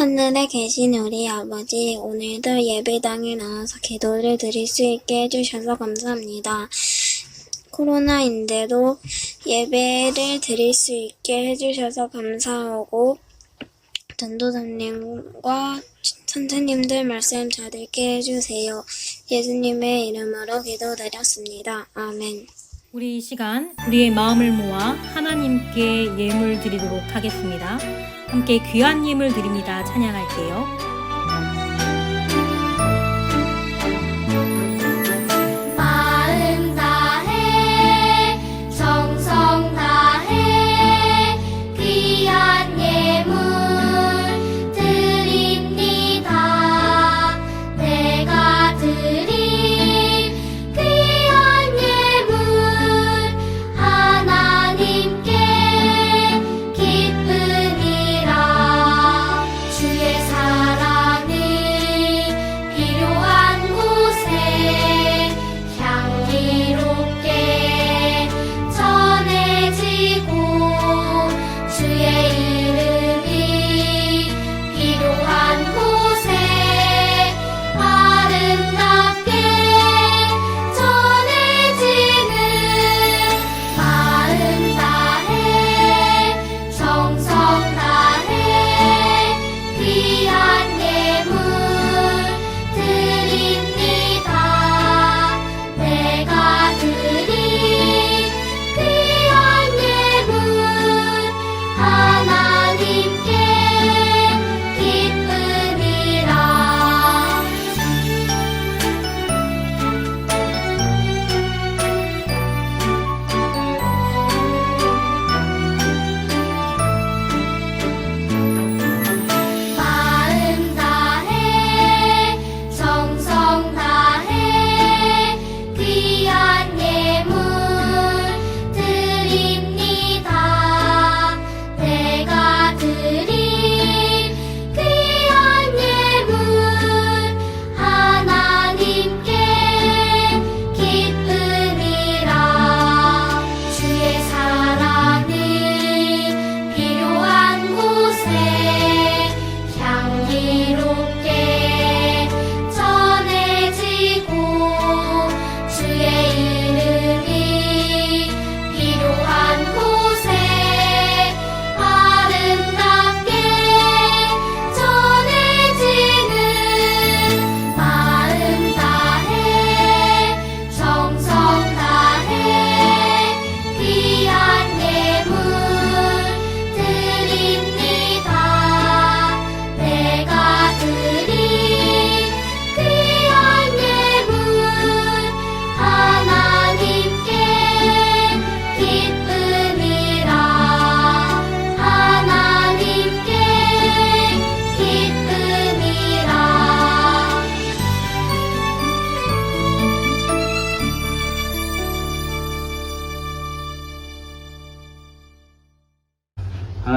하늘에 계신 우리 아버지, 오늘도 예배당에 나와서 기도를 드릴 수 있게 해주셔서 감사합니다. 코로나인데도 예배를 드릴 수 있게 해주셔서 감사하고, 전도사님과 선생님들 말씀 잘 듣게 해주세요. 예수님의 이름으로 기도드렸습니다. 아멘. 우리 이 시간 우리의 마음을 모아 하나님께 예물 드리도록 하겠습니다. 함께 귀한 예물 드립니다. 찬양할게요.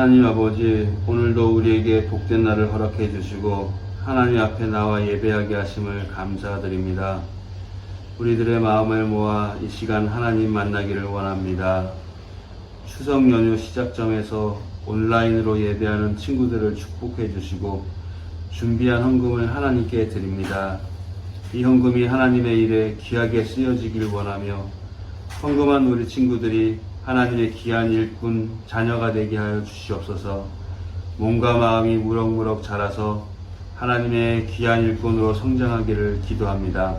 하나님 아버지, 오늘도 우리에게 복된 날을 허락해 주시고 하나님 앞에 나와 예배하게 하심을 감사드립니다. 우리들의 마음을 모아 이 시간 하나님 만나기를 원합니다. 추석 연휴 시작점에서 온라인으로 예배하는 친구들을 축복해 주시고 준비한 헌금을 하나님께 드립니다. 이 헌금이 하나님의 일에 귀하게 쓰여지길 원하며 헌금한 우리 친구들이 하나님의 귀한 일꾼 자녀가 되게 하여 주시옵소서. 몸과 마음이 무럭무럭 자라서 하나님의 귀한 일꾼으로 성장하기를 기도합니다.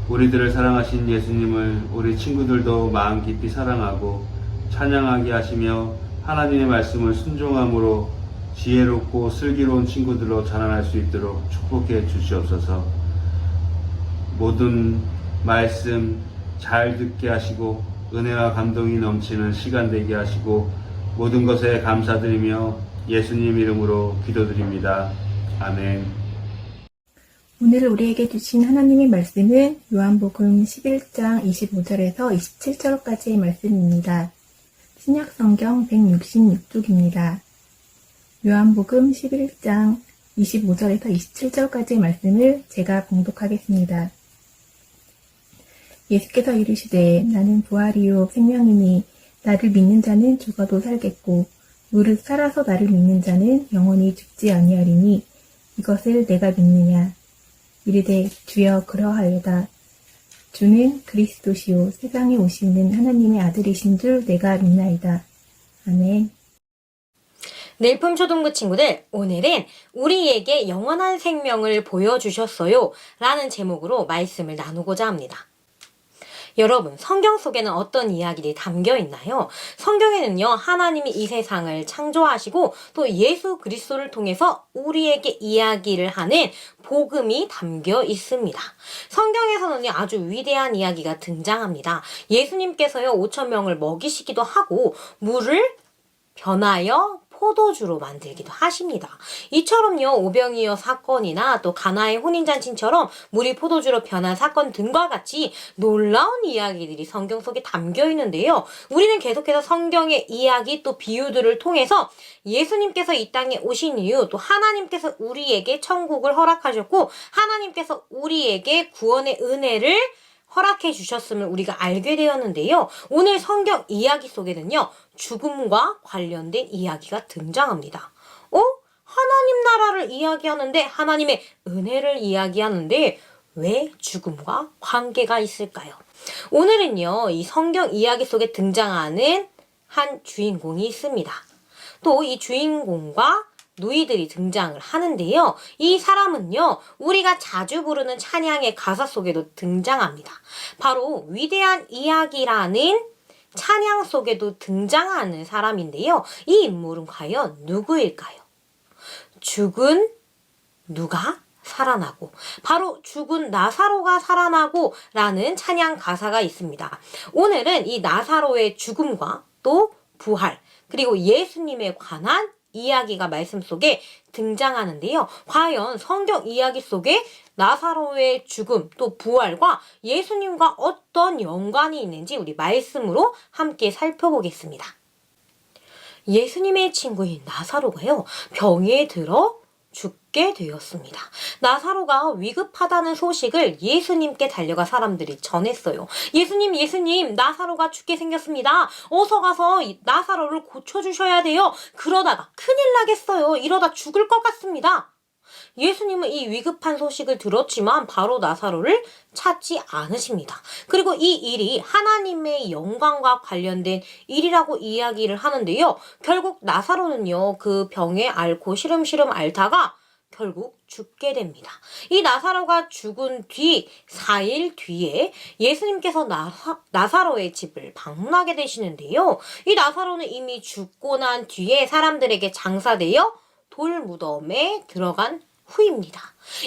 우리들을 사랑하신 예수님을 우리 친구들도 마음 깊이 사랑하고 찬양하게 하시며 하나님의 말씀을 순종함으로 지혜롭고 슬기로운 친구들로 자라날 수 있도록 축복해 주시옵소서. 모든 말씀 잘 듣게 하시고 은혜와 감동이 넘치는 시간 되게 하시고 모든 것에 감사드리며 예수님 이름으로 기도드립니다. 아멘. 오늘 우리에게 주신 하나님의 말씀은 요한복음 11장 25절에서 27절까지의 말씀입니다. 신약성경 166쪽입니다. 요한복음 11장 25절에서 27절까지의 말씀을 제가 봉독하겠습니다. 예수께서 이르시되 나는 부활이요 생명이니 나를 믿는 자는 죽어도 살겠고 무릇 살아서 나를 믿는 자는 영원히 죽지 아니하리니 이것을 내가 믿느냐. 이르되 주여 그러하여다. 주는 그리스도시요 세상에 오시는 하나님의 아들이신 줄 내가 믿나이다. 아멘. 내일품 초등부 친구들, 오늘은 우리에게 영원한 생명을 보여주셨어요 라는 제목으로 말씀을 나누고자 합니다. 여러분, 성경 속에는 어떤 이야기들이 담겨 있나요? 성경에는요, 하나님이 이 세상을 창조하시고 또 예수 그리스도를 통해서 우리에게 이야기를 하는 복음이 담겨 있습니다. 성경에서는요, 아주 위대한 이야기가 등장합니다. 예수님께서요, 5,000명을 먹이시기도 하고 물을 변하여 포도주로 만들기도 하십니다. 이처럼요, 오병이어 사건이나 또 가나의 혼인잔치처럼 물이 포도주로 변한 사건 등과 같이 놀라운 이야기들이 성경 속에 담겨 있는데요. 우리는 계속해서 성경의 이야기 또 비유들을 통해서 예수님께서 이 땅에 오신 이유, 또 하나님께서 우리에게 천국을 허락하셨고 하나님께서 우리에게 구원의 은혜를 허락해 주셨음을 우리가 알게 되었는데요. 오늘 성경 이야기 속에는요, 죽음과 관련된 이야기가 등장합니다. 하나님 나라를 이야기하는데, 하나님의 은혜를 이야기하는데 왜 죽음과 관계가 있을까요? 오늘은요, 이 성경 이야기 속에 등장하는 한 주인공이 있습니다. 또 이 주인공과 누이들이 등장을 하는데요. 이 사람은요, 우리가 자주 부르는 찬양의 가사 속에도 등장합니다. 바로 위대한 이야기라는 찬양 속에도 등장하는 사람인데요. 이 인물은 과연 누구일까요? 죽은 누가 살아나고, 바로 죽은 나사로가 살아나고 라는 찬양 가사가 있습니다. 오늘은 이 나사로의 죽음과 또 부활, 그리고 예수님에 관한 이야기가 말씀 속에 등장하는데요. 과연 성경 이야기 속에 나사로의 죽음 또 부활과 예수님과 어떤 연관이 있는지 우리 말씀으로 함께 살펴보겠습니다. 예수님의 친구인 나사로가요, 병에 들어 죽게 되었습니다. 나사로가 위급하다는 소식을 예수님께 달려가 사람들이 전했어요. 예수님, 나사로가 죽게 생겼습니다. 어서 가서 나사로를 고쳐주셔야 돼요. 그러다가 큰일 나겠어요. 이러다 죽을 것 같습니다. 예수님은 이 위급한 소식을 들었지만 바로 나사로를 찾지 않으십니다. 그리고 이 일이 하나님의 영광과 관련된 일이라고 이야기를 하는데요. 결국 나사로는요, 그 병에 앓고 시름시름 앓다가 결국 죽게 됩니다. 이 나사로가 죽은 뒤 4일 뒤에 예수님께서 나사로의 집을 방문하게 되시는데요. 이 나사로는 이미 죽고 난 뒤에 사람들에게 장사되어 돌무덤에 들어간 후입니다.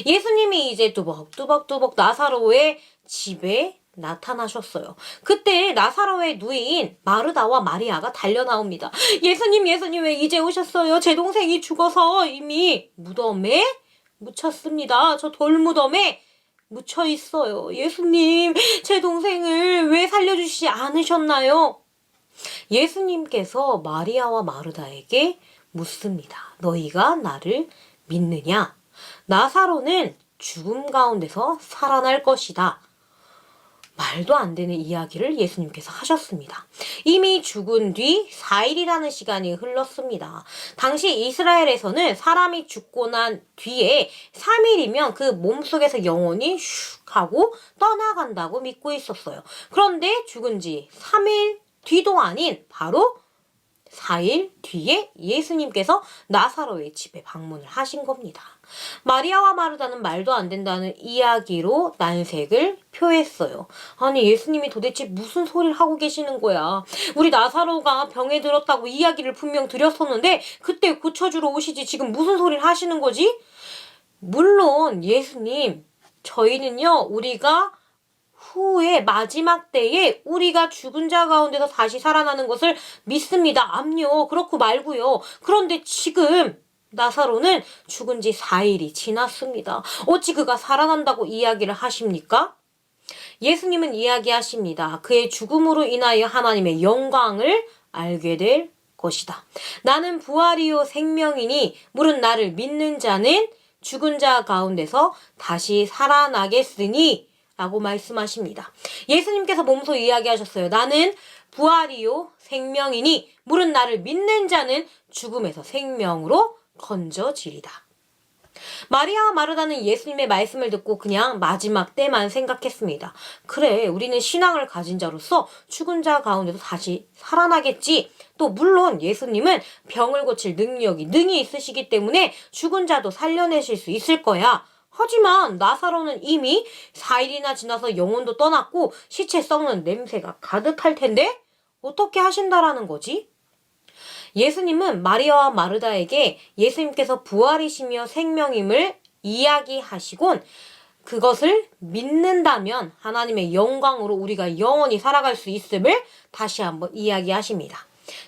예수님이 이제 뚜벅뚜벅 나사로의 집에 나타나셨어요. 그때 나사로의 누이인 마르다와 마리아가 달려 나옵니다. 예수님 왜 이제 오셨어요? 제 동생이 죽어서 이미 무덤에 묻혔습니다. 저 돌무덤에 묻혀 있어요. 예수님, 제 동생을 왜 살려주시지 않으셨나요? 예수님께서 마리아와 마르다에게 묻습니다. 너희가 나를 믿느냐? 나사로는 죽음 가운데서 살아날 것이다. 말도 안 되는 이야기를 예수님께서 하셨습니다. 이미 죽은 뒤 4일이라는 시간이 흘렀습니다. 당시 이스라엘에서는 사람이 죽고 난 뒤에 3일이면 그 몸속에서 영혼이 슉 하고 떠나간다고 믿고 있었어요. 그런데 죽은 지 3일 뒤도 아닌 바로 4일 뒤에 예수님께서 나사로의 집에 방문을 하신 겁니다. 마리아와 마르다는 말도 안 된다는 이야기로 난색을 표했어요. 아니, 예수님이 도대체 무슨 소리를 하고 계시는 거야? 우리 나사로가 병에 들었다고 이야기를 분명 드렸었는데 그때 고쳐주러 오시지 지금 무슨 소리를 하시는 거지? 물론 예수님, 저희는요, 우리가 후에 마지막 때에 우리가 죽은 자 가운데서 다시 살아나는 것을 믿습니다. 암요, 그렇고 말고요. 그런데 지금 나사로는 죽은 지 4일이 지났습니다. 어찌 그가 살아난다고 이야기를 하십니까? 예수님은 이야기하십니다. 그의 죽음으로 인하여 하나님의 영광을 알게 될 것이다. 나는 부활이요 생명이니 무릇 나를 믿는 자는 죽은 자 가운데서 다시 살아나겠으니 라고 말씀하십니다. 예수님께서 몸소 이야기하셨어요. 나는 부활이요 생명이니 물은 나를 믿는 자는 죽음에서 생명으로 건져지리다. 마리아와 마르다는 예수님의 말씀을 듣고 그냥 마지막 때만 생각했습니다. 그래, 우리는 신앙을 가진 자로서 죽은 자 가운데서 다시 살아나겠지. 또 물론 예수님은 병을 고칠 능이 있으시기 때문에 죽은 자도 살려내실 수 있을 거야. 하지만 나사로는 이미 4일이나 지나서 영혼도 떠났고 시체 썩는 냄새가 가득할 텐데 어떻게 하신다라는 거지? 예수님은 마리아와 마르다에게 예수님께서 부활이시며 생명임을 이야기하시곤 그것을 믿는다면 하나님의 영광으로 우리가 영원히 살아갈 수 있음을 다시 한번 이야기하십니다.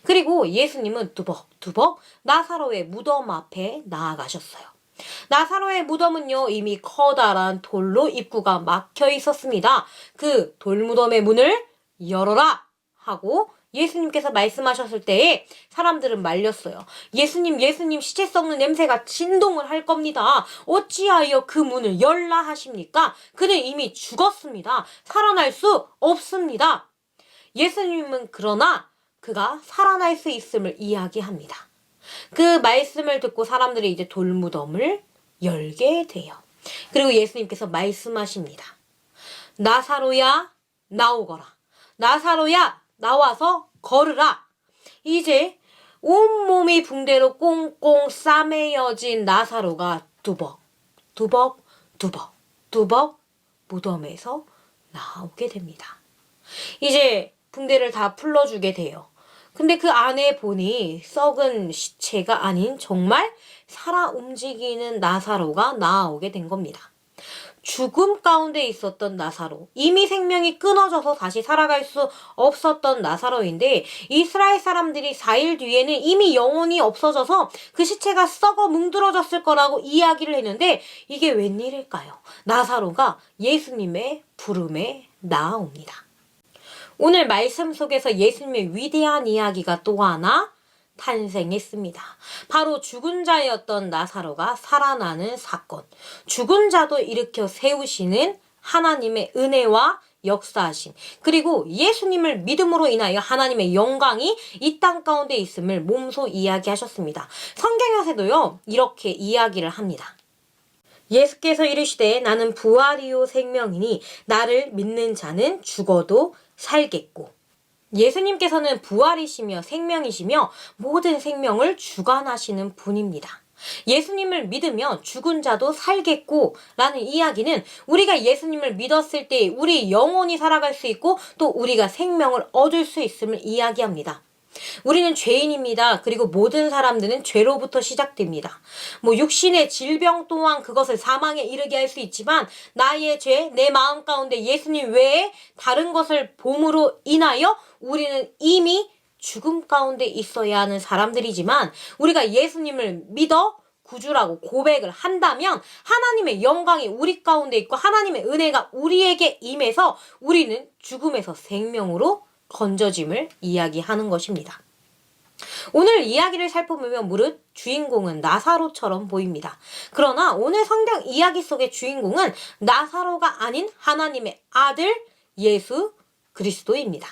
그리고 예수님은 두벅두벅 나사로의 무덤 앞에 나아가셨어요. 나사로의 무덤은요, 이미 커다란 돌로 입구가 막혀 있었습니다. 그 돌무덤의 문을 열어라 하고 예수님께서 말씀하셨을 때에 사람들은 말렸어요. 예수님 시체 썩는 냄새가 진동을 할 겁니다. 어찌하여 그 문을 열라 하십니까? 그는 이미 죽었습니다. 살아날 수 없습니다. 예수님은 그러나 그가 살아날 수 있음을 이야기합니다. 그 말씀을 듣고 사람들이 이제 돌무덤을 열게 돼요. 그리고 예수님께서 말씀하십니다. 나사로야 나오거라. 나사로야 나와서 걸으라. 이제 온몸이 붕대로 꽁꽁 싸매여진 나사로가 두벅 무덤에서 나오게 됩니다. 이제 붕대를 다 풀어주게 돼요. 근데 그 안에 보니 썩은 시체가 아닌 정말 살아 움직이는 나사로가 나오게 된 겁니다. 죽음 가운데 있었던 나사로, 이미 생명이 끊어져서 다시 살아갈 수 없었던 나사로인데 이스라엘 사람들이 4일 뒤에는 이미 영혼이 없어져서 그 시체가 썩어 뭉들어졌을 거라고 이야기를 했는데 이게 웬일일까요? 나사로가 예수님의 부름에 나아옵니다. 오늘 말씀 속에서 예수님의 위대한 이야기가 또 하나 탄생했습니다. 바로 죽은 자였던 나사로가 살아나는 사건. 죽은 자도 일으켜 세우시는 하나님의 은혜와 역사하심. 그리고 예수님을 믿음으로 인하여 하나님의 영광이 이 땅 가운데 있음을 몸소 이야기하셨습니다. 성경에서도요, 이렇게 이야기를 합니다. 예수께서 이르시되 나는 부활이요 생명이니 나를 믿는 자는 죽어도 살겠고. 예수님께서는 부활이시며 생명이시며 모든 생명을 주관하시는 분입니다. 예수님을 믿으면 죽은 자도 살겠고 라는 이야기는 우리가 예수님을 믿었을 때 우리 영혼이 살아갈 수 있고 또 우리가 생명을 얻을 수 있음을 이야기합니다. 우리는 죄인입니다. 그리고 모든 사람들은 죄로부터 시작됩니다. 육신의 질병 또한 그것을 사망에 이르게 할 수 있지만 나의 죄, 내 마음 가운데 예수님 외에 다른 것을 봄으로 인하여 우리는 이미 죽음 가운데 있어야 하는 사람들이지만 우리가 예수님을 믿어 구주라고 고백을 한다면 하나님의 영광이 우리 가운데 있고 하나님의 은혜가 우리에게 임해서 우리는 죽음에서 생명으로 건져짐을 이야기하는 것입니다. 오늘 이야기를 살펴보면 무릇 주인공은 나사로처럼 보입니다. 그러나 오늘 성경 이야기 속의 주인공은 나사로가 아닌 하나님의 아들 예수 그리스도입니다.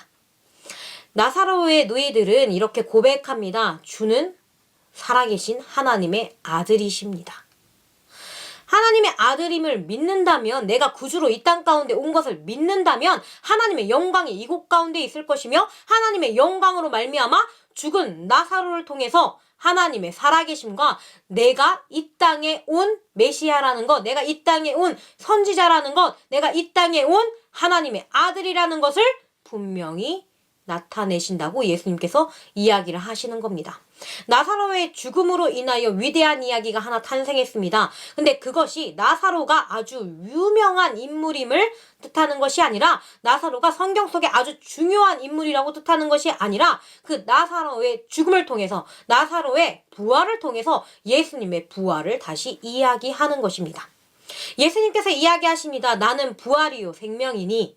나사로의 누이들은 이렇게 고백합니다. 주는 살아계신 하나님의 아들이십니다. 하나님의 아들임을 믿는다면, 내가 구주로 이 땅 가운데 온 것을 믿는다면 하나님의 영광이 이곳 가운데 있을 것이며 하나님의 영광으로 말미암아 죽은 나사로를 통해서 하나님의 살아계심과 내가 이 땅에 온 메시아라는 것, 내가 이 땅에 온 선지자라는 것, 내가 이 땅에 온 하나님의 아들이라는 것을 분명히 나타내신다고 예수님께서 이야기를 하시는 겁니다. 나사로의 죽음으로 인하여 위대한 이야기가 하나 탄생했습니다. 근데 그것이 나사로가 아주 유명한 인물임을 뜻하는 것이 아니라, 나사로가 성경 속에 아주 중요한 인물이라고 뜻하는 것이 아니라, 그 나사로의 죽음을 통해서, 나사로의 부활을 통해서 예수님의 부활을 다시 이야기하는 것입니다. 예수님께서 이야기하십니다. 나는 부활이요 생명이니.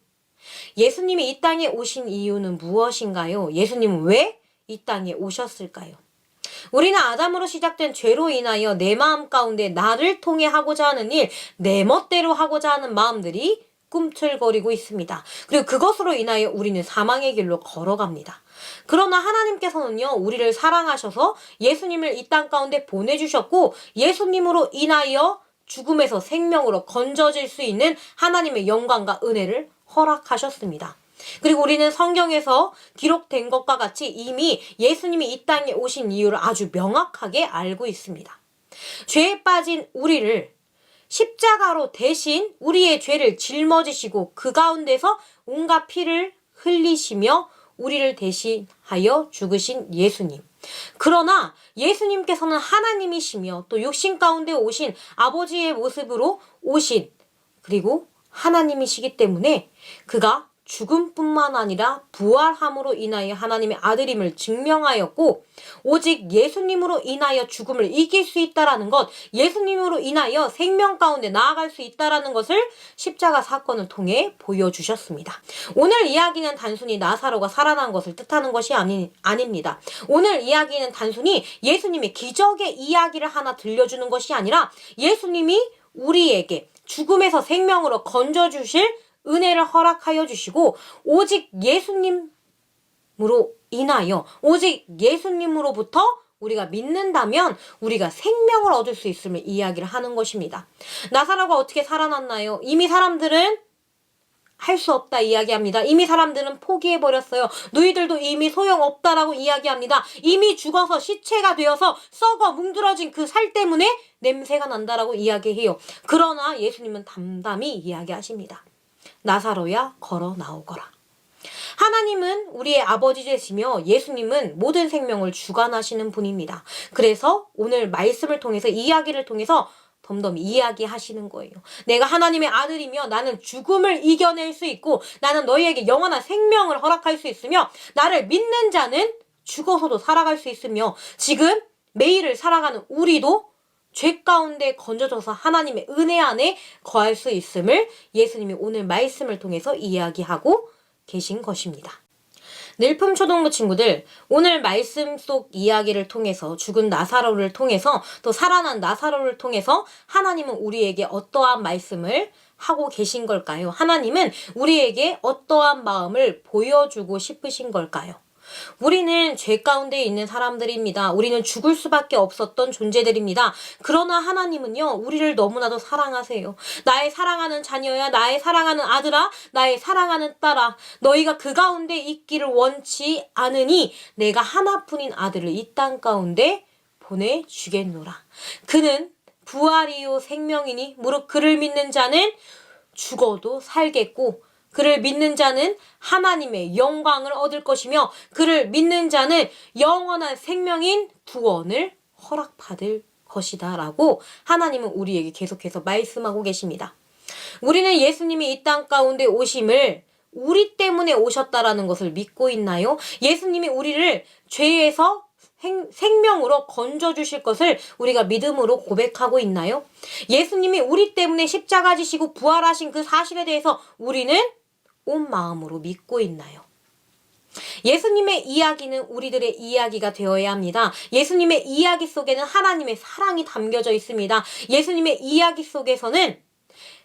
예수님이 이 땅에 오신 이유는 무엇인가요? 예수님은 왜 이 땅에 오셨을까요? 우리는 아담으로 시작된 죄로 인하여 내 마음 가운데 나를 통해 하고자 하는 일, 내 멋대로 하고자 하는 마음들이 꿈틀거리고 있습니다. 그리고 그것으로 인하여 우리는 사망의 길로 걸어갑니다. 그러나 하나님께서는요, 우리를 사랑하셔서 예수님을 이 땅 가운데 보내주셨고, 예수님으로 인하여 죽음에서 생명으로 건져질 수 있는 하나님의 영광과 은혜를 허락하셨습니다. 그리고 우리는 성경에서 기록된 것과 같이 이미 예수님이 이 땅에 오신 이유를 아주 명확하게 알고 있습니다. 죄에 빠진 우리를 십자가로 대신 우리의 죄를 짊어지시고 그 가운데서 온갖 피를 흘리시며 우리를 대신하여 죽으신 예수님. 그러나 예수님께서는 하나님이시며 또 육신 가운데 오신 아버지의 모습으로 오신 그리고 하나님이시기 때문에 그가 죽음뿐만 아니라 부활함으로 인하여 하나님의 아들임을 증명하였고, 오직 예수님으로 인하여 죽음을 이길 수 있다라는 것, 예수님으로 인하여 생명 가운데 나아갈 수 있다라는 것을 십자가 사건을 통해 보여주셨습니다. 오늘 이야기는 단순히 나사로가 살아난 것을 뜻하는 것이 아닙니다. 오늘 이야기는 단순히 예수님의 기적의 이야기를 하나 들려주는 것이 아니라 예수님이 우리에게 죽음에서 생명으로 건져주실 은혜를 허락하여 주시고, 오직 예수님으로 인하여, 오직 예수님으로부터 우리가 믿는다면 우리가 생명을 얻을 수 있음을 이야기를 하는 것입니다. 나사로가 어떻게 살아났나요? 이미 사람들은 할 수 없다 이야기합니다. 이미 사람들은 포기해버렸어요. 너희들도 이미 소용없다라고 이야기합니다. 이미 죽어서 시체가 되어서 썩어 뭉들어진 그 살 때문에 냄새가 난다라고 이야기해요. 그러나 예수님은 담담히 이야기하십니다. 나사로야 걸어 나오거라. 하나님은 우리의 아버지 되시며 예수님은 모든 생명을 주관하시는 분입니다. 그래서 오늘 말씀을 통해서 이야기를 통해서 덤덤히 이야기하시는 거예요. 내가 하나님의 아들이며 나는 죽음을 이겨낼 수 있고 나는 너희에게 영원한 생명을 허락할 수 있으며 나를 믿는 자는 죽어서도 살아갈 수 있으며 지금 매일을 살아가는 우리도 죄 가운데 건져져서 하나님의 은혜 안에 거할 수 있음을 예수님이 오늘 말씀을 통해서 이야기하고 계신 것입니다. 늘품초등부 친구들, 오늘 말씀 속 이야기를 통해서 죽은 나사로를 통해서 또 살아난 나사로를 통해서 하나님은 우리에게 어떠한 말씀을 하고 계신 걸까요? 하나님은 우리에게 어떠한 마음을 보여주고 싶으신 걸까요? 우리는 죄 가운데 있는 사람들입니다. 우리는 죽을 수밖에 없었던 존재들입니다. 그러나 하나님은요, 우리를 너무나도 사랑하세요. 나의 사랑하는 자녀야, 나의 사랑하는 아들아, 나의 사랑하는 딸아, 너희가 그 가운데 있기를 원치 않으니 내가 하나뿐인 아들을 이 땅 가운데 보내주겠노라. 그는 부활이요 생명이니 무릇 그를 믿는 자는 죽어도 살겠고 그를 믿는 자는 하나님의 영광을 얻을 것이며 그를 믿는 자는 영원한 생명인 구원을 허락받을 것이다 라고 하나님은 우리에게 계속해서 말씀하고 계십니다. 우리는 예수님이 이 땅 가운데 오심을 우리 때문에 오셨다라는 것을 믿고 있나요? 예수님이 우리를 죄에서 생명으로 건져주실 것을 우리가 믿음으로 고백하고 있나요? 예수님이 우리 때문에 십자가 지시고 부활하신 그 사실에 대해서 우리는 온 마음으로 믿고 있나요? 예수님의 이야기는 우리들의 이야기가 되어야 합니다. 예수님의 이야기 속에는 하나님의 사랑이 담겨져 있습니다. 예수님의 이야기 속에서는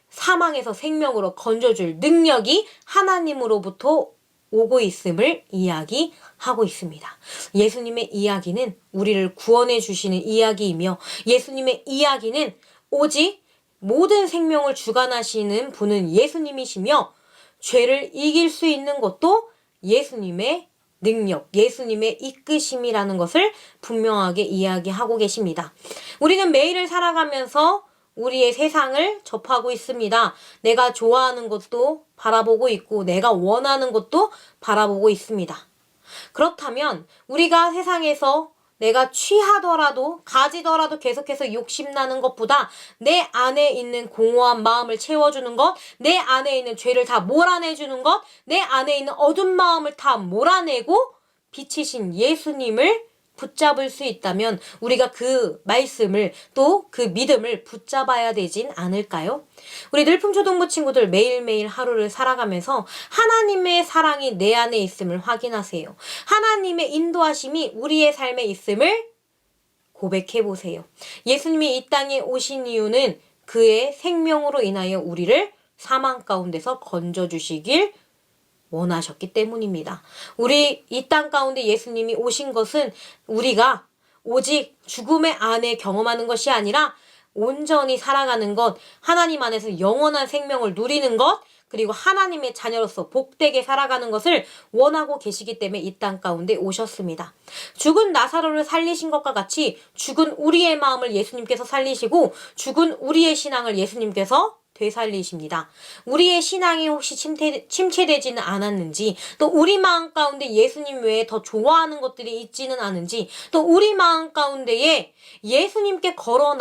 사망에서 생명으로 건져줄 능력이 하나님으로부터 오고 있음을 이야기하고 있습니다. 예수님의 이야기는 우리를 구원해 주시는 이야기이며 예수님의 이야기는 오직 모든 생명을 주관하시는 분은 예수님이시며 죄를 이길 수 있는 것도 예수님의 능력, 예수님의 이끄심이라는 것을 분명하게 이야기하고 계십니다. 우리는 매일을 살아가면서 우리의 세상을 접하고 있습니다. 내가 좋아하는 것도 바라보고 있고 내가 원하는 것도 바라보고 있습니다. 그렇다면 우리가 세상에서 내가 취하더라도 가지더라도 계속해서 욕심나는 것보다 내 안에 있는 공허한 마음을 채워주는 것, 내 안에 있는 죄를 다 몰아내주는 것, 내 안에 있는 어두운 마음을 다 몰아내고 빛이신 예수님을 붙잡을 수 있다면 우리가 그 말씀을 또 그 믿음을 붙잡아야 되진 않을까요? 우리 늘품초등부 친구들 매일매일 하루를 살아가면서 하나님의 사랑이 내 안에 있음을 확인하세요. 하나님의 인도하심이 우리의 삶에 있음을 고백해보세요. 예수님이 이 땅에 오신 이유는 그의 생명으로 인하여 우리를 사망 가운데서 건져주시길 원하셨기 때문입니다. 우리 이 땅 가운데 예수님이 오신 것은 우리가 오직 죽음의 안에 경험하는 것이 아니라 온전히 살아가는 것, 하나님 안에서 영원한 생명을 누리는 것, 그리고 하나님의 자녀로서 복되게 살아가는 것을 원하고 계시기 때문에 이 땅 가운데 오셨습니다. 죽은 나사로를 살리신 것과 같이 죽은 우리의 마음을 예수님께서 살리시고 죽은 우리의 신앙을 예수님께서 되살리십니다. 우리의 신앙이 혹시 침체되지는 않았는지, 또 우리 마음 가운데 예수님 외에 더 좋아하는 것들이 있지는 않은지, 또 우리 마음 가운데에 예수님께 걸어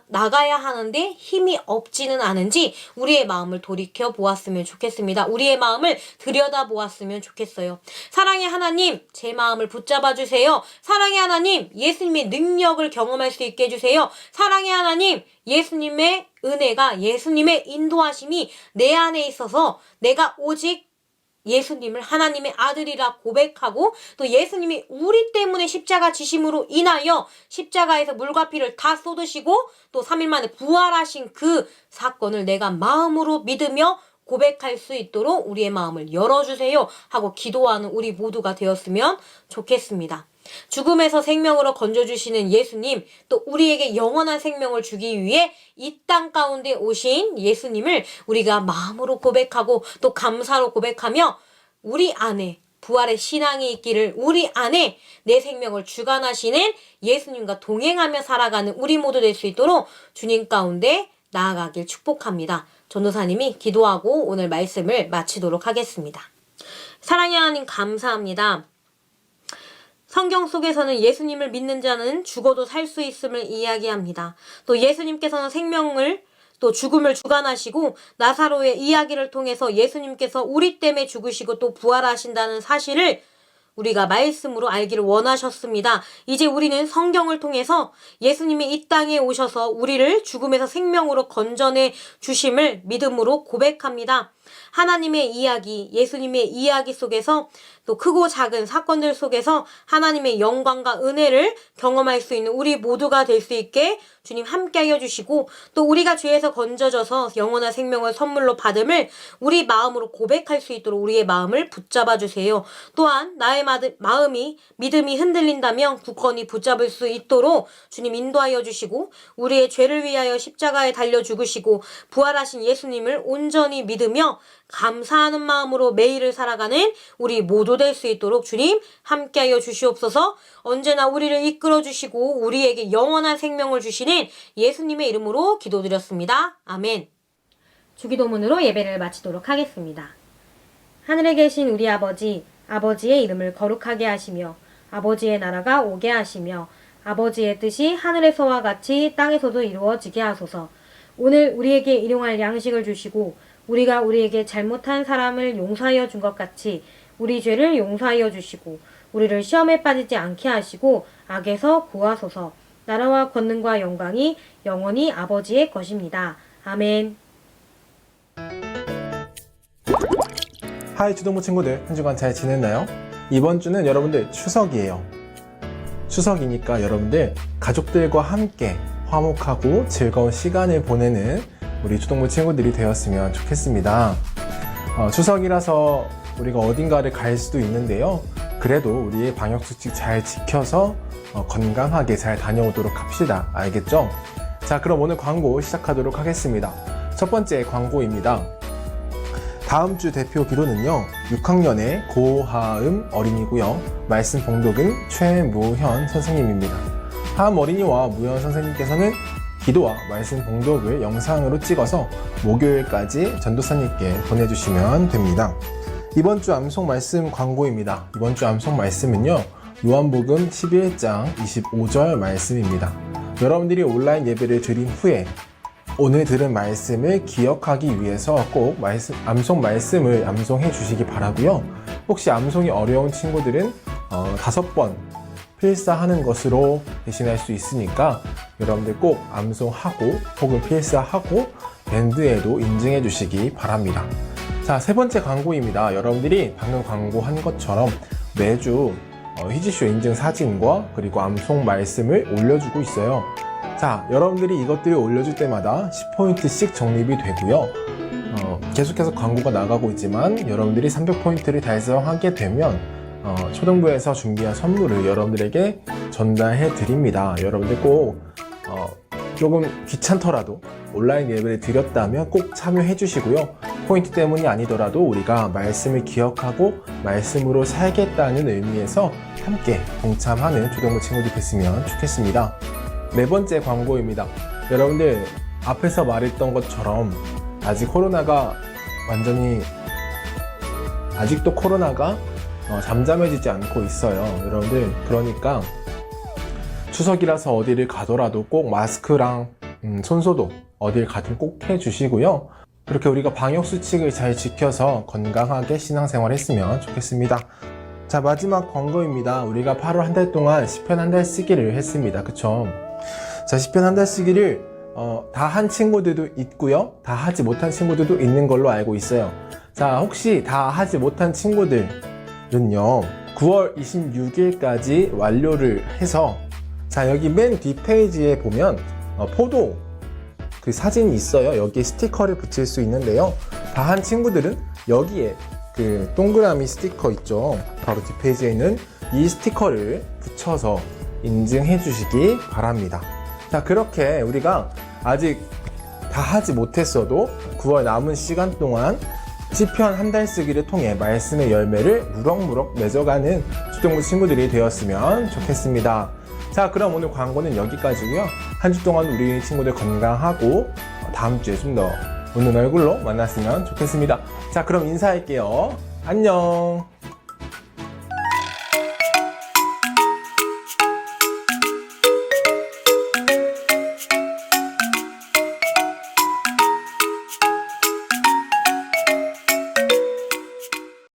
나가야 하는데 힘이 없지는 않은지 우리의 마음을 돌이켜 보았으면 좋겠습니다. 우리의 마음을 들여다 보았으면 좋겠어요. 사랑의 하나님, 제 마음을 붙잡아 주세요. 사랑의 하나님, 예수님의 능력을 경험할 수 있게 해주세요. 사랑의 하나님, 예수님의 은혜가, 예수님의 인도하심이 내 안에 있어서 내가 오직 예수님을 하나님의 아들이라 고백하고, 또 예수님이 우리 때문에 십자가 지심으로 인하여 십자가에서 물과 피를 다 쏟으시고 또 3일 만에 부활하신 그 사건을 내가 마음으로 믿으며 고백할 수 있도록 우리의 마음을 열어주세요 하고 기도하는 우리 모두가 되었으면 좋겠습니다. 죽음에서 생명으로 건져주시는 예수님, 또 우리에게 영원한 생명을 주기 위해 이 땅 가운데 오신 예수님을 우리가 마음으로 고백하고 또 감사로 고백하며 우리 안에 부활의 신앙이 있기를, 우리 안에 내 생명을 주관하시는 예수님과 동행하며 살아가는 우리 모두 될 수 있도록 주님 가운데 나아가길 축복합니다. 전도사님이 기도하고 오늘 말씀을 마치도록 하겠습니다. 사랑의 하나님, 감사합니다. 성경 속에서는 예수님을 믿는 자는 죽어도 살 수 있음을 이야기합니다. 또 예수님께서는 생명을 또 죽음을 주관하시고 나사로의 이야기를 통해서 예수님께서 우리 때문에 죽으시고 또 부활하신다는 사실을 우리가 말씀으로 알기를 원하셨습니다. 이제 우리는 성경을 통해서 예수님이 이 땅에 오셔서 우리를 죽음에서 생명으로 건져내 주심을 믿음으로 고백합니다. 하나님의 이야기, 예수님의 이야기 속에서 또 크고 작은 사건들 속에서 하나님의 영광과 은혜를 경험할 수 있는 우리 모두가 될 수 있게 주님 함께하여 주시고, 또 우리가 죄에서 건져져서 영원한 생명을 선물로 받음을 우리 마음으로 고백할 수 있도록 우리의 마음을 붙잡아 주세요. 또한 나의 마음이 믿음이 흔들린다면 굳건히 붙잡을 수 있도록 주님 인도하여 주시고, 우리의 죄를 위하여 십자가에 달려 죽으시고 부활하신 예수님을 온전히 믿으며 감사하는 마음으로 매일을 살아가는 우리 모두 될 수 있도록 주님 함께하여 주시옵소서. 언제나 우리를 이끌어 주시고 우리에게 영원한 생명을 주시는 예수님의 이름으로 기도드렸습니다. 아멘. 주기도문으로 예배를 마치도록 하겠습니다. 하늘에 계신 우리 아버지, 아버지의 이름을 거룩하게 하시며 아버지의 나라가 오게 하시며 아버지의 뜻이 하늘에서와 같이 땅에서도 이루어지게 하소서. 오늘 우리에게 일용할 양식을 주시고 우리가 우리에게 잘못한 사람을 용서하여 준 것 같이 우리 죄를 용서하여 주시고 우리를 시험에 빠지지 않게 하시고 악에서 구하소서. 나라와 권능과 영광이 영원히 아버지의 것입니다. 아멘. 하이 주동부 친구들, 한 주간 잘 지냈나요? 이번 주는 여러분들 추석이에요. 추석이니까 여러분들 가족들과 함께 화목하고 즐거운 시간을 보내는 우리 주동부 친구들이 되었으면 좋겠습니다. 추석이라서 우리가 어딘가를 갈 수도 있는데요. 그래도 우리의 방역수칙 잘 지켜서 건강하게 잘 다녀오도록 합시다. 알겠죠? 자, 그럼 오늘 광고 시작하도록 하겠습니다. 첫 번째 광고입니다. 다음 주 대표 기도는요, 6학년의 고하음 어린이고요. 말씀 봉독은 최무현 선생님입니다. 하음 어린이와 무현 선생님께서는 기도와 말씀 봉독을 영상으로 찍어서 목요일까지 전도사님께 보내주시면 됩니다. 이번 주 암송 말씀 광고입니다. 이번 주 암송 말씀은요, 요한복음 11장 25절 말씀입니다. 여러분들이 온라인 예배를 드린 후에 오늘 들은 말씀을 기억하기 위해서 꼭 암송 말씀을 암송해 주시기 바라고요. 혹시 암송이 어려운 친구들은 5번 필사하는 것으로 대신할 수 있으니까 여러분들 꼭 암송하고 혹은 필사하고 밴드에도 인증해 주시기 바랍니다. 자, 세 번째 광고입니다. 여러분들이 방금 광고한 것처럼 매주 희지쇼 인증 사진과 그리고 암송 말씀을 올려주고 있어요. 자, 여러분들이 이것들을 올려줄 때마다 10포인트씩 적립이 되고요. 계속해서 광고가 나가고 있지만 여러분들이 300포인트를 달성하게 되면 초등부에서 준비한 선물을 여러분들에게 전달해 드립니다. 여러분들 꼭 조금 귀찮더라도 온라인 예배를 드렸다면 꼭 참여해 주시고요. 포인트 때문이 아니더라도 우리가 말씀을 기억하고 말씀으로 살겠다는 의미에서 함께 동참하는 초등부 친구들이 됐으면 좋겠습니다. 네 번째 광고입니다. 여러분들 앞에서 말했던 것처럼 아직도 코로나가 잠잠해지지 않고 있어요. 여러분들 그러니까 추석이라서 어디를 가더라도 꼭 마스크랑 손소독 어딜 가든 꼭 해주시고요. 그렇게 우리가 방역수칙을 잘 지켜서 건강하게 신앙생활 했으면 좋겠습니다. 자, 마지막 광고입니다. 우리가 8월 한 달 동안 시편 한 달 쓰기를 했습니다. 그쵸? 자, 시편 한 달 쓰기를 다 한 친구들도 있고요. 다 하지 못한 친구들도 있는 걸로 알고 있어요. 자, 혹시 다 하지 못한 친구들은요 9월 26일까지 완료를 해서, 자, 여기 맨 뒷페이지에 보면 포도 그 사진이 있어요. 여기에 스티커를 붙일 수 있는데요. 다 한 친구들은 여기에 그 동그라미 스티커 있죠. 바로 뒷페이지에 있는 이 스티커를 붙여서 인증해 주시기 바랍니다. 자, 그렇게 우리가 아직 다 하지 못했어도 9월 남은 시간 동안 시편 한 달 쓰기를 통해 말씀의 열매를 무럭무럭 맺어가는 초등부 친구들이 되었으면 좋겠습니다. 자, 그럼 오늘 광고는 여기까지고요. 한 주 동안 우리 친구들 건강하고 다음 주에 좀 더 웃는 얼굴로 만났으면 좋겠습니다. 자, 그럼 인사할게요. 안녕.